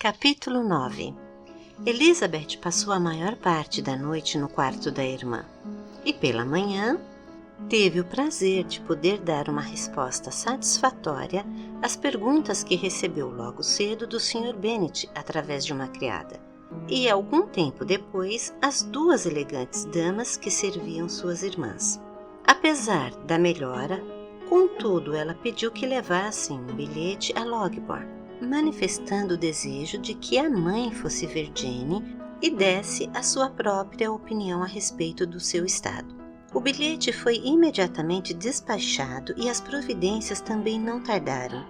Capítulo 9. Elizabeth passou a maior parte da noite no quarto da irmã e pela manhã teve o prazer de poder dar uma resposta satisfatória às perguntas que recebeu logo cedo do Sr. Bennet através de uma criada, e algum tempo depois às duas elegantes damas que serviam suas irmãs. Apesar da melhora, contudo, ela pediu que levassem um bilhete a Longbourn, manifestando o desejo de que a mãe fosse ver Jane e desse a sua própria opinião a respeito do seu estado. O bilhete foi imediatamente despachado e as providências também não tardaram.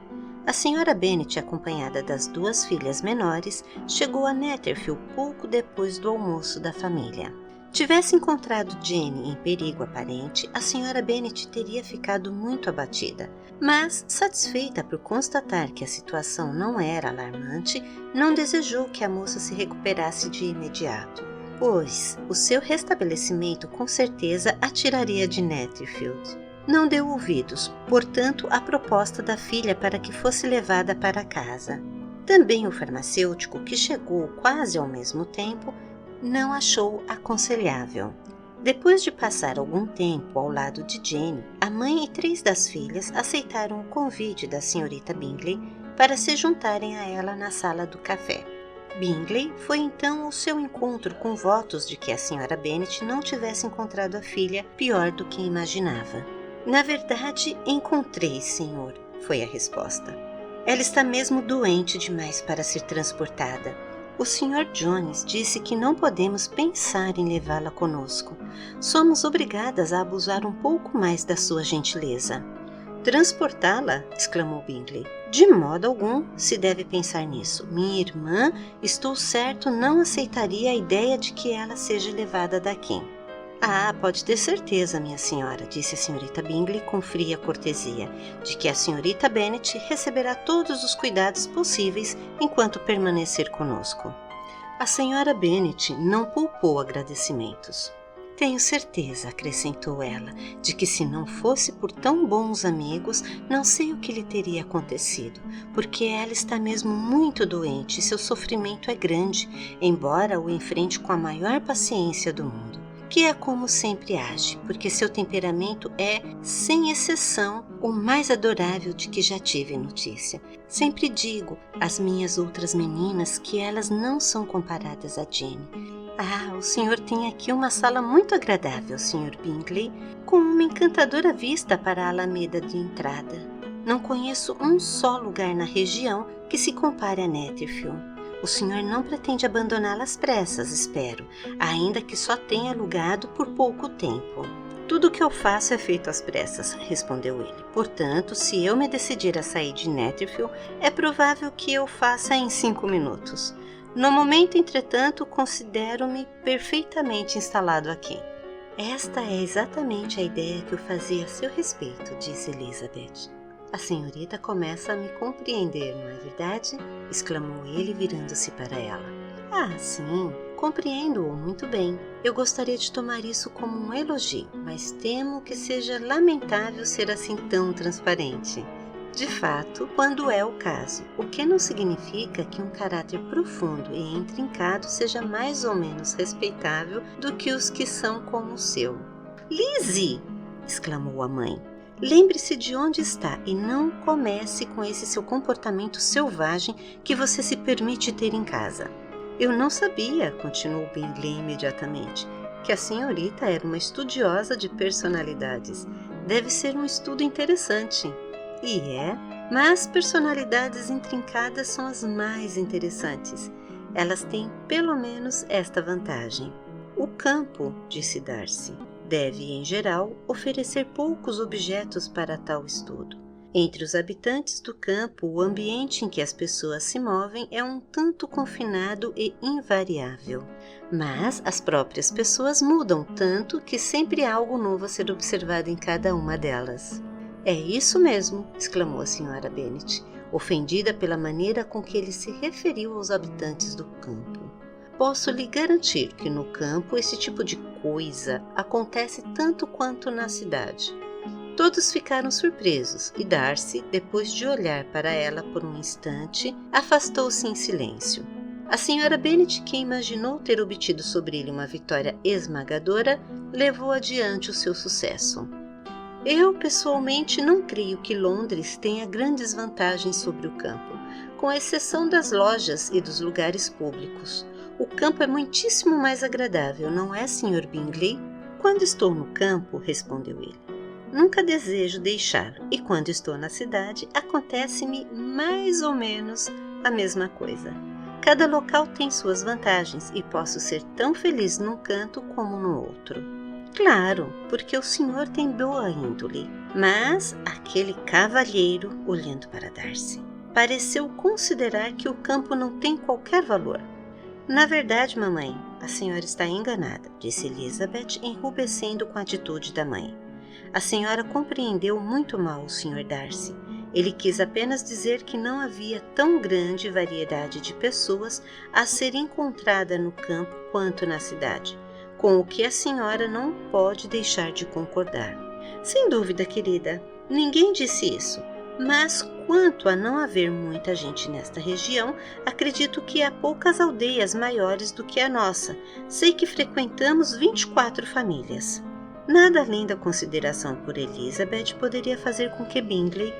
A Sra. Bennet, acompanhada das duas filhas menores, chegou a Netherfield pouco depois do almoço da família. Tivesse encontrado Jane em perigo aparente, a Sra. Bennet teria ficado muito abatida, mas, satisfeita por constatar que a situação não era alarmante, não desejou que a moça se recuperasse de imediato, pois o seu restabelecimento com certeza a tiraria de Netherfield. Não deu ouvidos, portanto, à proposta da filha para que fosse levada para casa. Também o farmacêutico, que chegou quase ao mesmo tempo, não achou aconselhável. Depois de passar algum tempo ao lado de Jane, a mãe e 3 das filhas aceitaram o convite da senhorita Bingley para se juntarem a ela na sala do café. Bingley foi então ao seu encontro com votos de que a Sra. Bennet não tivesse encontrado a filha pior do que imaginava. Na verdade, encontrei, senhor, foi a resposta. Ela está mesmo doente demais para ser transportada. O Sr. Jones disse que não podemos pensar em levá-la conosco. Somos obrigadas a abusar um pouco mais da sua gentileza. Transportá-la? Exclamou Bingley. De modo algum se deve pensar nisso. Minha irmã, estou certo, não aceitaria a ideia de que ela seja levada daqui. Ah, pode ter certeza, minha senhora, disse a senhorita Bingley com fria cortesia, de que a senhorita Bennet receberá todos os cuidados possíveis enquanto permanecer conosco. A senhora Bennet não poupou agradecimentos. Tenho certeza, acrescentou ela, de que se não fosse por tão bons amigos, não sei o que lhe teria acontecido, porque ela está mesmo muito doente e seu sofrimento é grande, embora o enfrente com a maior paciência do mundo. Que é como sempre age, porque seu temperamento é, sem exceção, o mais adorável de que já tive notícia. Sempre digo às minhas outras meninas que elas não são comparadas a Jane. Ah, o senhor tem aqui uma sala muito agradável, Sr. Bingley, com uma encantadora vista para a alameda de entrada. Não conheço um só lugar na região que se compare a Netherfield. O senhor não pretende abandoná-la às pressas, espero, ainda que só tenha alugado por pouco tempo. Tudo o que eu faço é feito às pressas, respondeu ele. Portanto, se eu me decidir a sair de Netherfield, é provável que eu faça em 5 minutos. No momento, entretanto, considero-me perfeitamente instalado aqui. Esta é exatamente a ideia que eu fazia a seu respeito, disse Elizabeth. A senhorita começa a me compreender, não é verdade? Exclamou ele, virando-se para ela. Ah, sim, compreendo-o muito bem. Eu gostaria de tomar isso como um elogio, mas temo que seja lamentável ser assim tão transparente. De fato, quando é o caso, o que não significa que um caráter profundo e intrincado seja mais ou menos respeitável do que os que são como o seu. Lizzie! Exclamou a mãe. Lembre-se de onde está e não comece com esse seu comportamento selvagem que você se permite ter em casa. Eu não sabia, continuou Bingley imediatamente, que a senhorita era uma estudiosa de personalidades. Deve ser um estudo interessante. E é, mas personalidades intrincadas são as mais interessantes. Elas têm pelo menos esta vantagem. O campo, disse Darcy, deve, em geral, oferecer poucos objetos para tal estudo. Entre os habitantes do campo, o ambiente em que as pessoas se movem é um tanto confinado e invariável. Mas as próprias pessoas mudam tanto que sempre há algo novo a ser observado em cada uma delas. É isso mesmo, exclamou a Sra. Bennet, ofendida pela maneira com que ele se referiu aos habitantes do campo. Posso lhe garantir que no campo esse tipo de coisa acontece tanto quanto na cidade. Todos ficaram surpresos e Darcy, depois de olhar para ela por um instante, afastou-se em silêncio. A Sra. Bennet, que imaginou ter obtido sobre ele uma vitória esmagadora, levou adiante o seu sucesso. Eu, pessoalmente, não creio que Londres tenha grandes vantagens sobre o campo, com exceção das lojas e dos lugares públicos. O campo é muitíssimo mais agradável, não é, Sr. Bingley? Quando estou no campo, respondeu ele, nunca desejo deixá-lo, e quando estou na cidade, acontece-me mais ou menos a mesma coisa. Cada local tem suas vantagens e posso ser tão feliz num canto como no outro. Claro, porque o senhor tem boa índole, mas aquele cavalheiro, olhando para Darcy, pareceu considerar que o campo não tem qualquer valor. Na verdade, mamãe, a senhora está enganada, disse Elizabeth, enrubescendo com a atitude da mãe. A senhora compreendeu muito mal o Sr. Darcy. Ele quis apenas dizer que não havia tão grande variedade de pessoas a ser encontrada no campo quanto na cidade, com o que a senhora não pode deixar de concordar. Sem dúvida, querida, ninguém disse isso. Mas quanto a não haver muita gente nesta região, acredito que há poucas aldeias maiores do que a nossa. Sei que frequentamos 24 famílias. Nada além da consideração por Elizabeth poderia fazer com que Bingley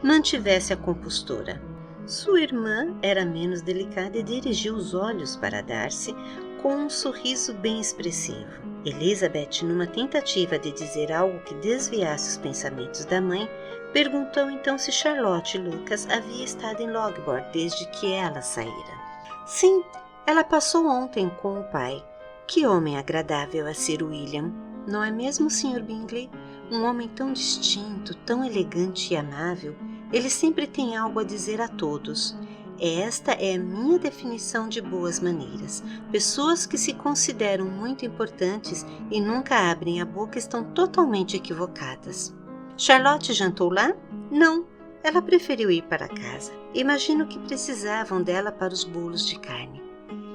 mantivesse a compostura. Sua irmã era menos delicada e dirigiu os olhos para Darcy com um sorriso bem expressivo. Elizabeth, numa tentativa de dizer algo que desviasse os pensamentos da mãe, perguntou então se Charlotte Lucas havia estado em Longbourn desde que ela saíra. Sim, ela passou ontem com o pai. Que homem agradável é Sir William, não é mesmo, Sr. Bingley? Um homem tão distinto, tão elegante e amável. Ele sempre tem algo a dizer a todos. Esta é a minha definição de boas maneiras. Pessoas que se consideram muito importantes e nunca abrem a boca estão totalmente equivocadas. Charlotte jantou lá? Não, ela preferiu ir para casa. Imagino que precisavam dela para os bolos de carne.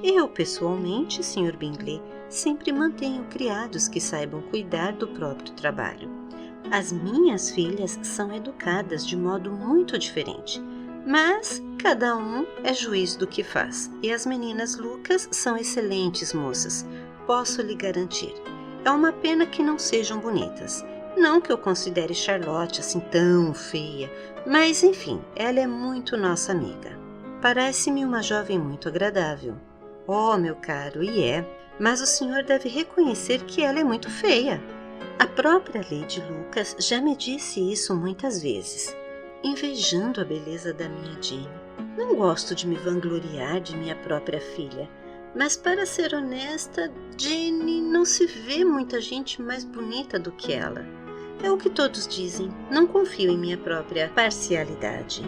Eu, pessoalmente, Sr. Bingley, sempre mantenho criados que saibam cuidar do próprio trabalho. As minhas filhas são educadas de modo muito diferente, mas cada um é juiz do que faz. E as meninas Lucas são excelentes moças, posso lhe garantir. É uma pena que não sejam bonitas. Não que eu considere Charlotte assim tão feia, mas enfim, ela é muito nossa amiga. Parece-me uma jovem muito agradável. Oh, meu caro, e é, mas o senhor deve reconhecer que ela é muito feia. A própria Lady Lucas já me disse isso muitas vezes, invejando a beleza da minha Jane. Não gosto de me vangloriar de minha própria filha, mas para ser honesta, Jane não se vê muita gente mais bonita do que ela. É o que todos dizem, não confio em minha própria parcialidade.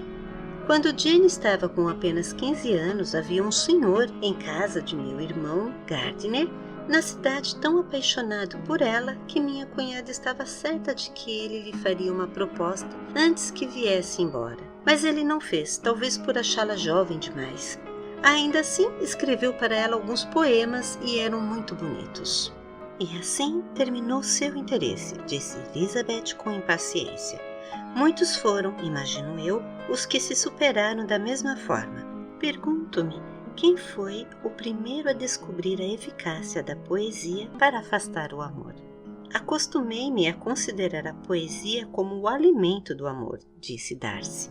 Quando Jane estava com apenas 15 anos, havia um senhor em casa de meu irmão, Gardiner, na cidade, tão apaixonado por ela que minha cunhada estava certa de que ele lhe faria uma proposta antes que viesse embora. Mas ele não fez, talvez por achá-la jovem demais. Ainda assim, escreveu para ela alguns poemas e eram muito bonitos. E assim terminou seu interesse, disse Elizabeth com impaciência. Muitos foram, imagino eu, os que se superaram da mesma forma. Pergunto-me, quem foi o primeiro a descobrir a eficácia da poesia para afastar o amor? Acostumei-me a considerar a poesia como o alimento do amor, disse Darcy.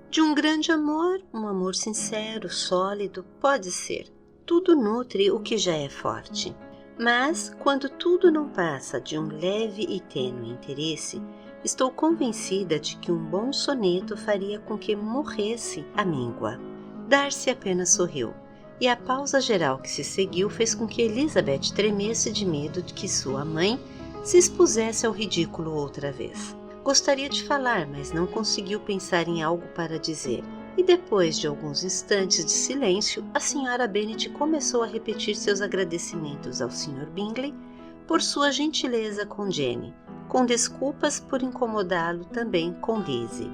De um grande amor, um amor sincero, sólido, pode ser. Tudo nutre o que já é forte. Mas, quando tudo não passa de um leve e tênue interesse, estou convencida de que um bom soneto faria com que morresse a míngua. Darcy apenas sorriu, e a pausa geral que se seguiu fez com que Elizabeth tremesse de medo de que sua mãe se expusesse ao ridículo outra vez. Gostaria de falar, mas não conseguiu pensar em algo para dizer. E depois de alguns instantes de silêncio, a Sra. Bennet começou a repetir seus agradecimentos ao Sr. Bingley por sua gentileza com Jane, com desculpas por incomodá-lo também com Lizzie.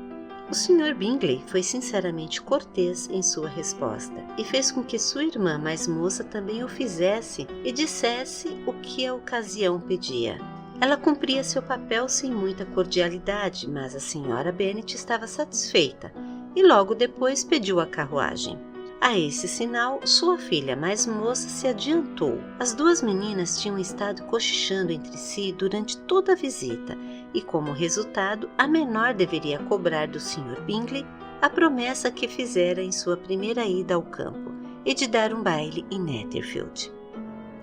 O Sr. Bingley foi sinceramente cortês em sua resposta e fez com que sua irmã mais moça também o fizesse e dissesse o que a ocasião pedia. Ela cumpria seu papel sem muita cordialidade, mas a senhora Bennet estava satisfeita e logo depois pediu a carruagem. A esse sinal, sua filha mais moça se adiantou. As duas meninas tinham estado cochichando entre si durante toda a visita e, como resultado, a menor deveria cobrar do Sr. Bingley a promessa que fizera em sua primeira ida ao campo e de dar um baile em Netherfield.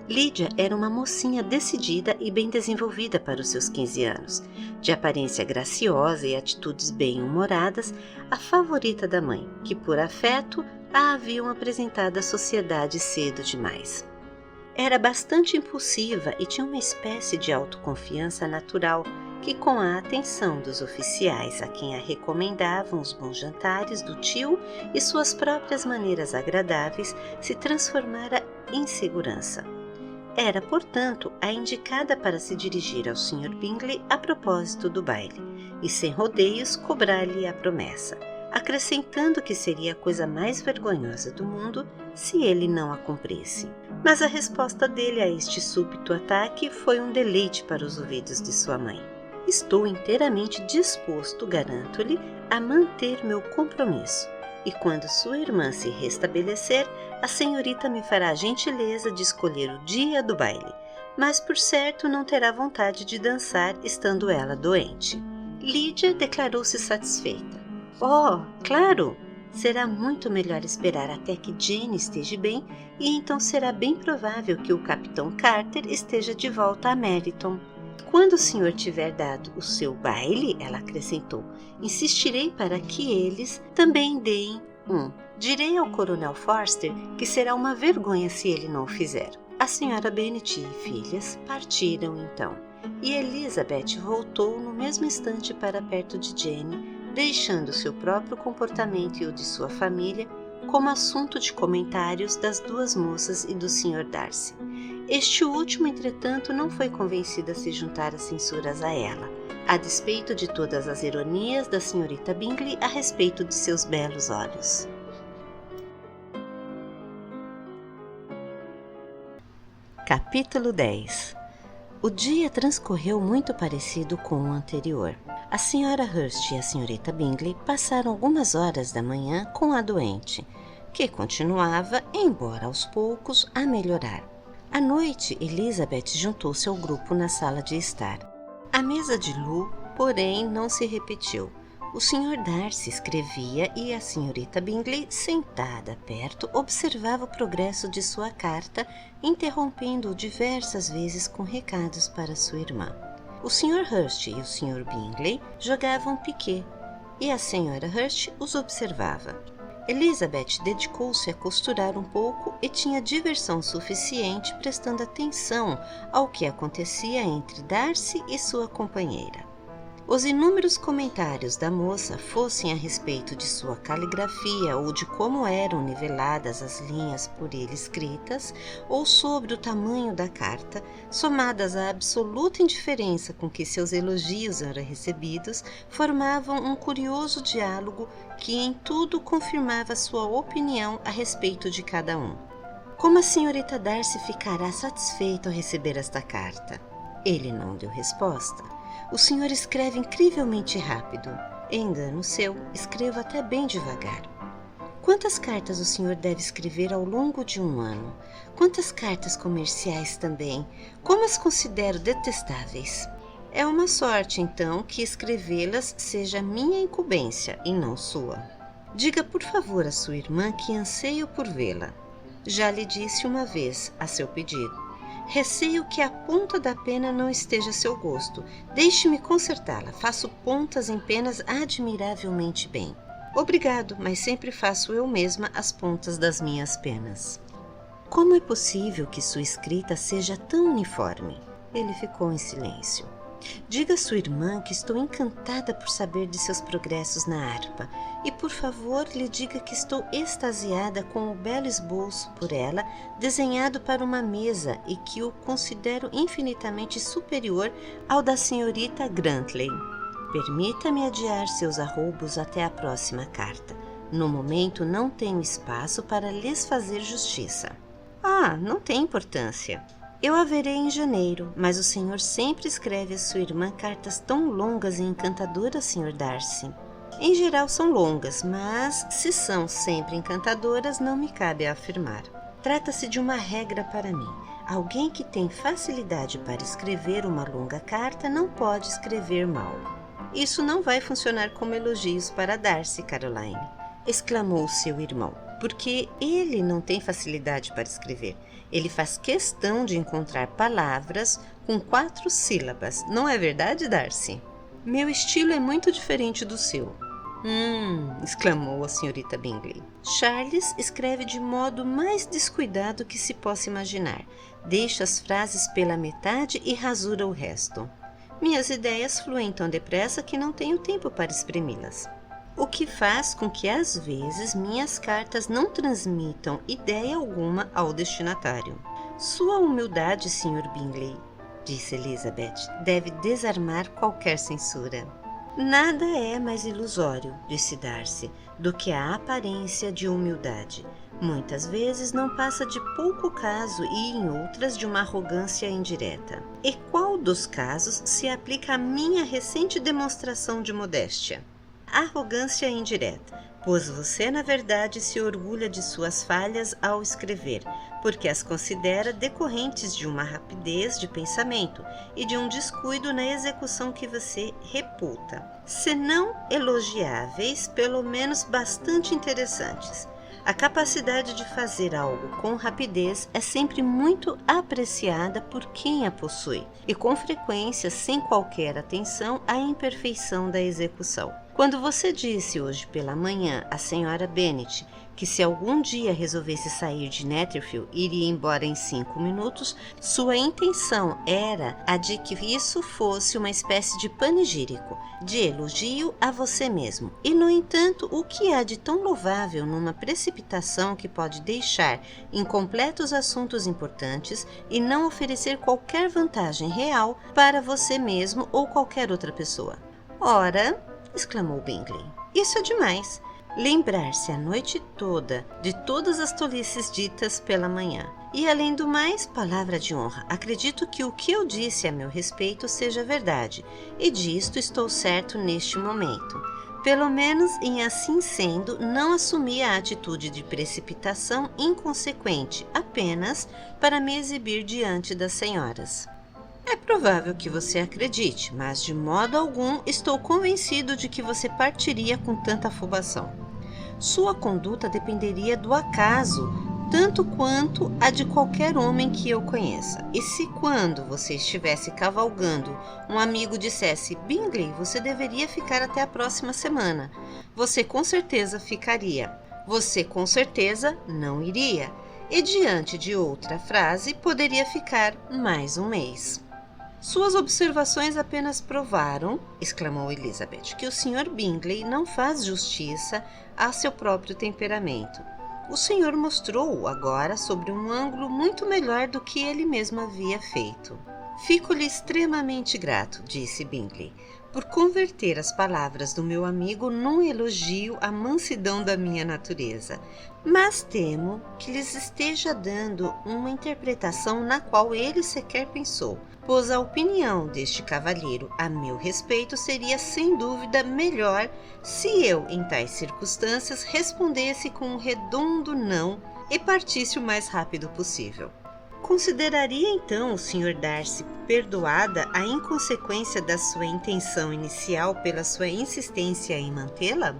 Lydia era uma mocinha decidida e bem desenvolvida para os seus 15 anos, de aparência graciosa e atitudes bem-humoradas, a favorita da mãe, que por afeto a haviam apresentado à sociedade cedo demais. Era bastante impulsiva e tinha uma espécie de autoconfiança natural que, com a atenção dos oficiais a quem a recomendavam os bons jantares do tio e suas próprias maneiras agradáveis, se transformara em segurança. Era, portanto, a indicada para se dirigir ao Sr. Bingley a propósito do baile e, sem rodeios, cobrar-lhe a promessa, acrescentando que seria a coisa mais vergonhosa do mundo se ele não a cumprisse. Mas a resposta dele a este súbito ataque foi um deleite para os ouvidos de sua mãe. Estou inteiramente disposto, garanto-lhe, a manter meu compromisso, e quando sua irmã se restabelecer, a senhorita me fará a gentileza de escolher o dia do baile, mas por certo não terá vontade de dançar estando ela doente. Lydia declarou-se satisfeita. Oh, claro! Será muito melhor esperar até que Jane esteja bem e então será bem provável que o Capitão Carter esteja de volta a Meryton. Quando o senhor tiver dado o seu baile, ela acrescentou, insistirei para que eles também deem um. Direi ao Coronel Forster que será uma vergonha se ele não o fizer. A senhora Bennet e filhas partiram então, e Elizabeth voltou no mesmo instante para perto de Jane, deixando seu próprio comportamento e o de sua família como assunto de comentários das duas moças e do Sr. Darcy. Este último, entretanto, não foi convencido a se juntar às censuras a ela, a despeito de todas as ironias da senhorita Bingley a respeito de seus belos olhos. Capítulo 10. O dia transcorreu muito parecido com o anterior. A senhora Hurst e a senhorita Bingley passaram algumas horas da manhã com a doente, que continuava, embora aos poucos, a melhorar. À noite, Elizabeth juntou-se ao grupo na sala de estar. A mesa de Lu, porém, não se repetiu. O Sr. Darcy escrevia e a senhorita Bingley, sentada perto, observava o progresso de sua carta, interrompendo-o diversas vezes com recados para sua irmã. O Sr. Hurst e o Sr. Bingley jogavam piquet e a senhora Hurst os observava. Elizabeth dedicou-se a costurar um pouco e tinha diversão suficiente prestando atenção ao que acontecia entre Darcy e sua companheira. Os inúmeros comentários da moça, fossem a respeito de sua caligrafia ou de como eram niveladas as linhas por ele escritas, ou sobre o tamanho da carta, somadas à absoluta indiferença com que seus elogios eram recebidos, formavam um curioso diálogo que em tudo confirmava sua opinião a respeito de cada um. Como a senhorita Darcy ficará satisfeita ao receber esta carta? Ele não deu resposta. O senhor escreve incrivelmente rápido. Engano seu, escrevo até bem devagar. Quantas cartas o senhor deve escrever ao longo de um ano? Quantas cartas comerciais também? Como as considero detestáveis? É uma sorte, então, que escrevê-las seja minha incumbência e não sua. Diga, por favor, à sua irmã que anseio por vê-la. Já lhe disse uma vez a seu pedido. Receio que a ponta da pena não esteja a seu gosto. Deixe-me consertá-la. Faço pontas em penas admiravelmente bem. Obrigado, mas sempre faço eu mesma as pontas das minhas penas. Como é possível que sua escrita seja tão uniforme? Ele ficou em silêncio. Diga à sua irmã que estou encantada por saber de seus progressos na harpa e, por favor, lhe diga que estou extasiada com o belo esboço por ela desenhado para uma mesa e que o considero infinitamente superior ao da senhorita Grantley. Permita-me adiar seus arroubos até a próxima carta. No momento não tenho espaço para lhes fazer justiça. Ah, não tem importância. Eu a verei em janeiro, mas o senhor sempre escreve a sua irmã cartas tão longas e encantadoras, Sr. Darcy. Em geral são longas, mas se são sempre encantadoras, não me cabe afirmar. Trata-se de uma regra para mim. Alguém que tem facilidade para escrever uma longa carta não pode escrever mal. Isso não vai funcionar como elogios para Darcy, Caroline, exclamou seu irmão, porque ele não tem facilidade para escrever. Ele faz questão de encontrar palavras com 4 sílabas. Não é verdade, Darcy? Meu estilo é muito diferente do seu. Exclamou a senhorita Bingley. Charles escreve de modo mais descuidado que se possa imaginar. Deixa as frases pela metade e rasura o resto. Minhas ideias fluem tão depressa que não tenho tempo para exprimi-las. O que faz com que, às vezes, minhas cartas não transmitam ideia alguma ao destinatário. Sua humildade, Sr. Bingley, disse Elizabeth, deve desarmar qualquer censura. Nada é mais ilusório, disse Darcy, do que a aparência de humildade. Muitas vezes não passa de pouco caso e em outras de uma arrogância indireta. E qual dos casos se aplica à minha recente demonstração de modéstia? Arrogância indireta, pois você na verdade se orgulha de suas falhas ao escrever, porque as considera decorrentes de uma rapidez de pensamento e de um descuido na execução que você reputa, se não elogiáveis, pelo menos bastante interessantes. A capacidade de fazer algo com rapidez é sempre muito apreciada por quem a possui, e com frequência sem qualquer atenção à imperfeição da execução. Quando você disse hoje pela manhã à senhora Bennet que se algum dia resolvesse sair de Netherfield, iria embora em 5 minutos, sua intenção era a de que isso fosse uma espécie de panegírico, de elogio a você mesmo. E, no entanto, o que há de tão louvável numa precipitação que pode deixar incompletos assuntos importantes e não oferecer qualquer vantagem real para você mesmo ou qualquer outra pessoa? Ora, exclamou Bingley, isso é demais. Lembrar-se a noite toda de todas as tolices ditas pela manhã. E, além do mais, palavra de honra, acredito que o que eu disse a meu respeito seja verdade, e disto estou certo neste momento. Pelo menos, em assim sendo, não assumi a atitude de precipitação inconsequente, apenas para me exibir diante das senhoras. É provável que você acredite, mas de modo algum estou convencido de que você partiria com tanta afobação. Sua conduta dependeria do acaso, tanto quanto a de qualquer homem que eu conheça. E se quando você estivesse cavalgando, um amigo dissesse: Bingley, você deveria ficar até a próxima semana, você com certeza ficaria. Você com certeza não iria. E diante de outra frase, poderia ficar mais um mês. Suas observações apenas provaram, exclamou Elizabeth, que o Sr. Bingley não faz justiça a seu próprio temperamento. O senhor mostrou-o agora sobre um ângulo muito melhor do que ele mesmo havia feito. Fico-lhe extremamente grato, disse Bingley, por converter as palavras do meu amigo num elogio à mansidão da minha natureza, mas temo que lhes esteja dando uma interpretação na qual ele sequer pensou, pois a opinião deste cavalheiro a meu respeito seria sem dúvida melhor se eu, em tais circunstâncias, respondesse com um redondo não e partisse o mais rápido possível. Consideraria então o Sr. Darcy perdoada a inconsequência da sua intenção inicial pela sua insistência em mantê-la?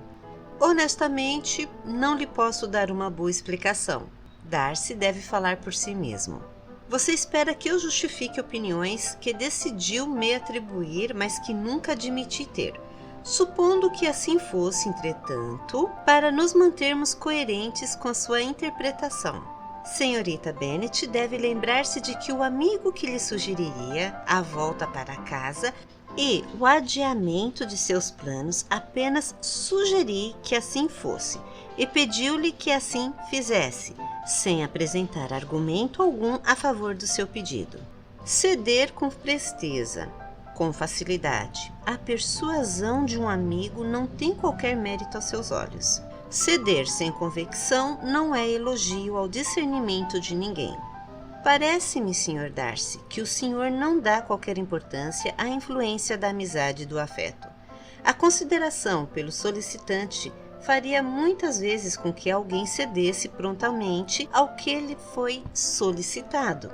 Honestamente, não lhe posso dar uma boa explicação. Darcy deve falar por si mesmo. Você espera que eu justifique opiniões que decidiu me atribuir, mas que nunca admiti ter. Supondo que assim fosse, entretanto, para nos mantermos coerentes com a sua interpretação, Senhorita Bennet deve lembrar-se de que o amigo que lhe sugeriria a volta para casa e o adiamento de seus planos apenas sugeri que assim fosse e pediu-lhe que assim fizesse, sem apresentar argumento algum a favor do seu pedido. Ceder com presteza, com facilidade, à persuasão de um amigo não tem qualquer mérito aos seus olhos. Ceder sem convicção não é elogio ao discernimento de ninguém. Parece-me, Sr. Darcy, que o senhor não dá qualquer importância à influência da amizade e do afeto. A consideração pelo solicitante faria muitas vezes com que alguém cedesse prontamente ao que lhe foi solicitado,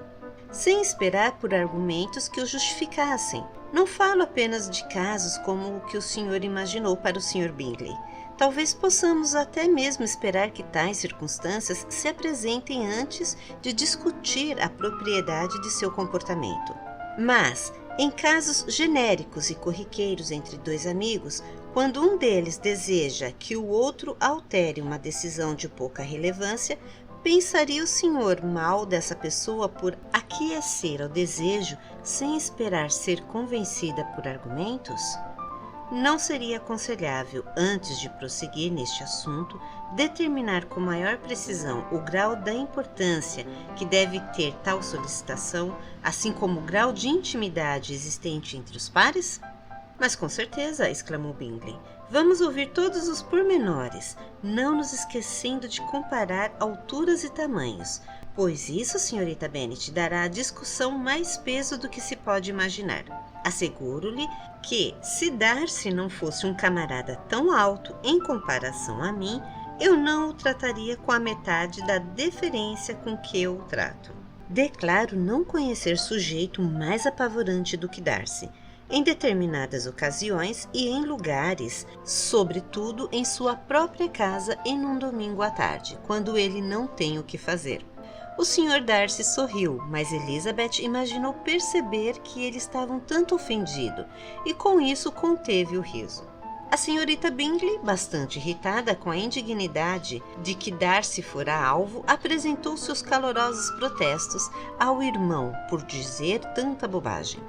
sem esperar por argumentos que o justificassem. Não falo apenas de casos como o que o senhor imaginou para o Sr. Bingley. Talvez possamos até mesmo esperar que tais circunstâncias se apresentem antes de discutir a propriedade de seu comportamento. Mas, em casos genéricos e corriqueiros entre dois amigos, quando um deles deseja que o outro altere uma decisão de pouca relevância, pensaria o senhor mal dessa pessoa por aquecer ao desejo sem esperar ser convencida por argumentos? Não seria aconselhável, antes de prosseguir neste assunto, determinar com maior precisão o grau da importância que deve ter tal solicitação, assim como o grau de intimidade existente entre os pares? Mas com certeza, exclamou Bingley. Vamos ouvir todos os pormenores, não nos esquecendo de comparar alturas e tamanhos, pois isso, senhorita Bennet, dará à discussão mais peso do que se pode imaginar. Asseguro-lhe que, se Darcy não fosse um camarada tão alto em comparação a mim, eu não o trataria com a metade da deferência com que eu o trato. Declaro não conhecer sujeito mais apavorante do que Darcy, em determinadas ocasiões e em lugares, sobretudo em sua própria casa e num domingo à tarde, quando ele não tem o que fazer. O Sr. Darcy sorriu, mas Elizabeth imaginou perceber que ele estava um tanto ofendido, e com isso conteve o riso. A senhorita Bingley, bastante irritada com a indignidade de que Darcy fora alvo, apresentou seus calorosos protestos ao irmão por dizer tanta bobagem.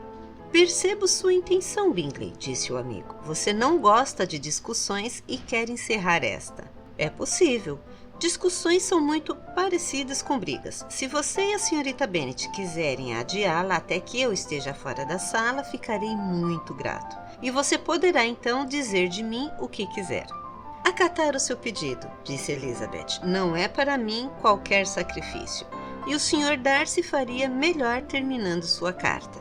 Percebo sua intenção, Bingley, disse o amigo. Você não gosta de discussões e quer encerrar esta. É possível. Discussões são muito parecidas com brigas. Se você e a senhorita Bennet quiserem adiá-la até que eu esteja fora da sala, ficarei muito grato. E você poderá então dizer de mim o que quiser. Acatar o seu pedido, disse Elizabeth. Não é para mim qualquer sacrifício. E o Sr. Darcy faria melhor terminando sua carta.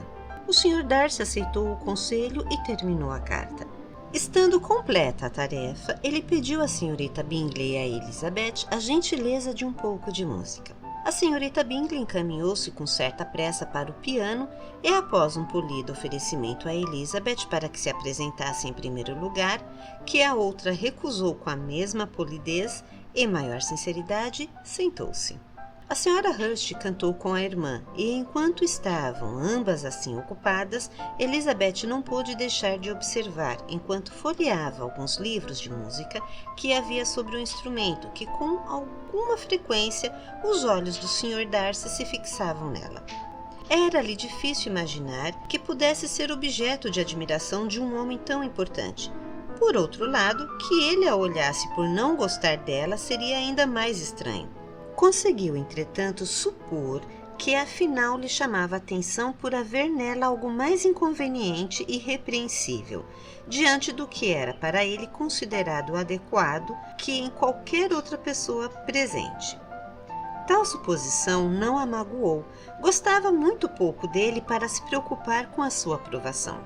O Sr. Darcy aceitou o conselho e terminou a carta. Estando completa a tarefa, ele pediu à senhorita Bingley e a Elizabeth a gentileza de um pouco de música. A senhorita Bingley encaminhou-se com certa pressa para o piano e, após um polido oferecimento a Elizabeth para que se apresentasse em primeiro lugar, que a outra recusou com a mesma polidez e maior sinceridade, sentou-se. A senhora Hurst cantou com a irmã e, enquanto estavam ambas assim ocupadas, Elizabeth não pôde deixar de observar, enquanto folheava alguns livros de música que havia sobre o instrumento, que com alguma frequência os olhos do Sr. Darcy se fixavam nela. Era-lhe difícil imaginar que pudesse ser objeto de admiração de um homem tão importante. Por outro lado, que ele a olhasse por não gostar dela seria ainda mais estranho. Conseguiu, entretanto, supor que afinal lhe chamava a atenção por haver nela algo mais inconveniente e repreensível, diante do que era para ele considerado adequado que em qualquer outra pessoa presente. Tal suposição não a magoou, gostava muito pouco dele para se preocupar com a sua aprovação.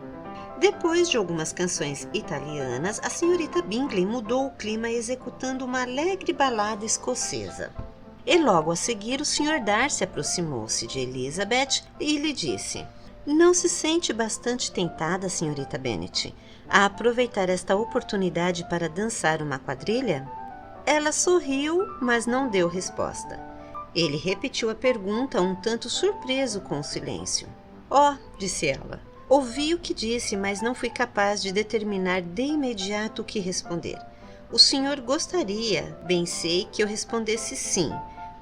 Depois de algumas canções italianas, a senhorita Bingley mudou o clima executando uma alegre balada escocesa. E logo a seguir o Sr. Darcy aproximou-se de Elizabeth e lhe disse: Não se sente bastante tentada, senhorita Bennet, a aproveitar esta oportunidade para dançar uma quadrilha? Ela sorriu, mas não deu resposta. Ele repetiu a pergunta, um tanto surpreso com o silêncio. Oh, disse ela, ouvi o que disse, mas não fui capaz de determinar de imediato o que responder. O senhor gostaria, bem sei, que eu respondesse sim,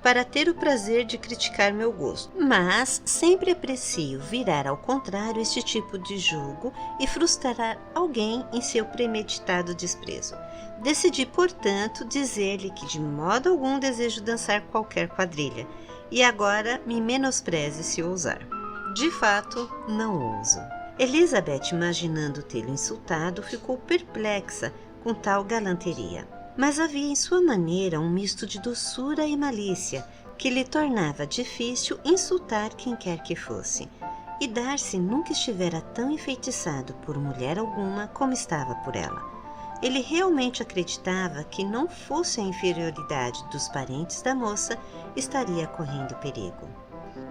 para ter o prazer de criticar meu gosto, mas sempre aprecio virar ao contrário este tipo de julgo e frustrar alguém em seu premeditado desprezo. Decidi, portanto, dizer-lhe que de modo algum desejo dançar qualquer quadrilha, e agora me menospreze se ousar. De fato, não ouso. Elizabeth, imaginando tê-lo insultado, ficou perplexa com tal galanteria. Mas havia em sua maneira um misto de doçura e malícia, que lhe tornava difícil insultar quem quer que fosse, e Darcy nunca estivera tão enfeitiçado por mulher alguma como estava por ela. Ele realmente acreditava que não fosse a inferioridade dos parentes da moça estaria correndo perigo.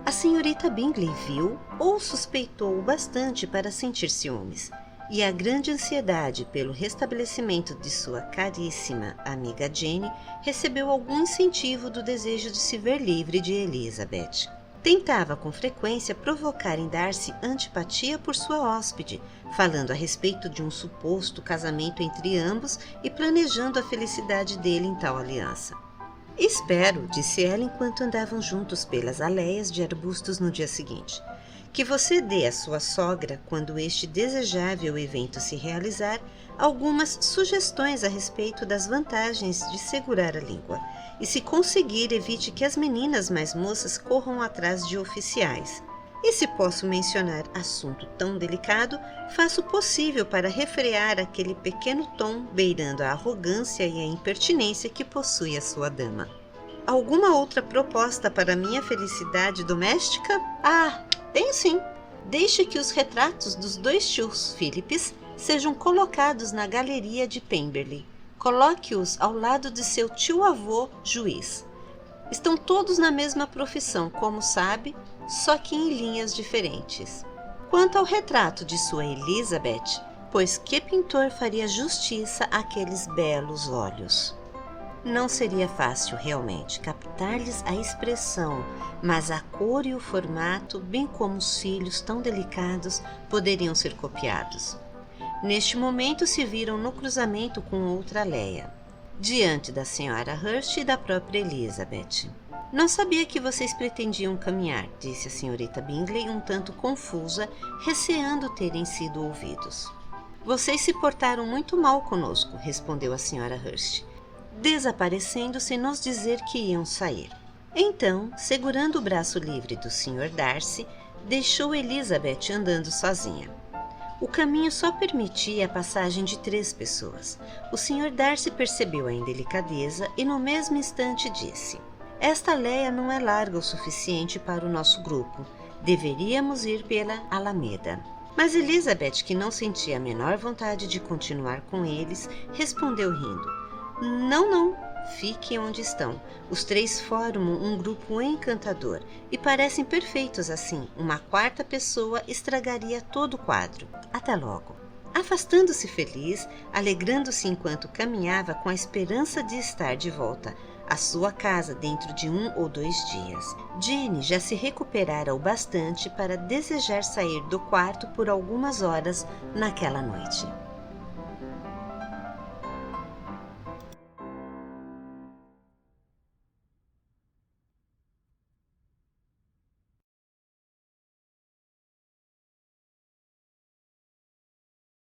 A senhorita Bingley viu ou suspeitou o bastante para sentir ciúmes, e a grande ansiedade pelo restabelecimento de sua caríssima amiga Jane recebeu algum incentivo do desejo de se ver livre de Elizabeth. Tentava com frequência provocar em Darcy antipatia por sua hóspede, falando a respeito de um suposto casamento entre ambos e planejando a felicidade dele em tal aliança. Espero, disse ela enquanto andavam juntos pelas aleias de arbustos no dia seguinte, que você dê à sua sogra, quando este desejável evento se realizar, algumas sugestões a respeito das vantagens de segurar a língua, e se conseguir, evite que as meninas mais moças corram atrás de oficiais. E se posso mencionar assunto tão delicado, faço o possível para refrear aquele pequeno tom beirando a arrogância e a impertinência que possui a sua dama. Alguma outra proposta para minha felicidade doméstica? Ah, tenho sim. Deixe que os retratos dos 2 tios Phillips sejam colocados na galeria de Pemberley. Coloque-os ao lado de seu tio-avô juiz. Estão todos na mesma profissão, como sabe, só que em linhas diferentes. Quanto ao retrato de sua Elizabeth, pois que pintor faria justiça àqueles belos olhos? Não seria fácil, realmente, captar-lhes a expressão, mas a cor e o formato, bem como os cílios tão delicados, poderiam ser copiados. Neste momento se viram no cruzamento com outra Leia, diante da senhora Hurst e da própria Elizabeth. Não sabia que vocês pretendiam caminhar, disse a senhorita Bingley um tanto confusa, receando terem sido ouvidos. Vocês se portaram muito mal conosco, respondeu a senhora Hurst, desaparecendo sem nos dizer que iam sair. Então, segurando o braço livre do Sr. Darcy, deixou Elizabeth andando sozinha. O caminho só permitia a passagem de 3 pessoas. O Sr. Darcy percebeu a indelicadeza e no mesmo instante disse: esta alleia não é larga o suficiente para o nosso grupo. Deveríamos ir pela Alameda. Mas Elizabeth, que não sentia a menor vontade de continuar com eles, respondeu rindo: Não, fiquem onde estão. Os 3 formam um grupo encantador e parecem perfeitos assim. Uma 4ª pessoa estragaria todo o quadro. Até logo. Afastando-se feliz, alegrando-se enquanto caminhava com a esperança de estar de volta à sua casa dentro de 1 ou 2 dias. Jane já se recuperara o bastante para desejar sair do quarto por algumas horas naquela noite.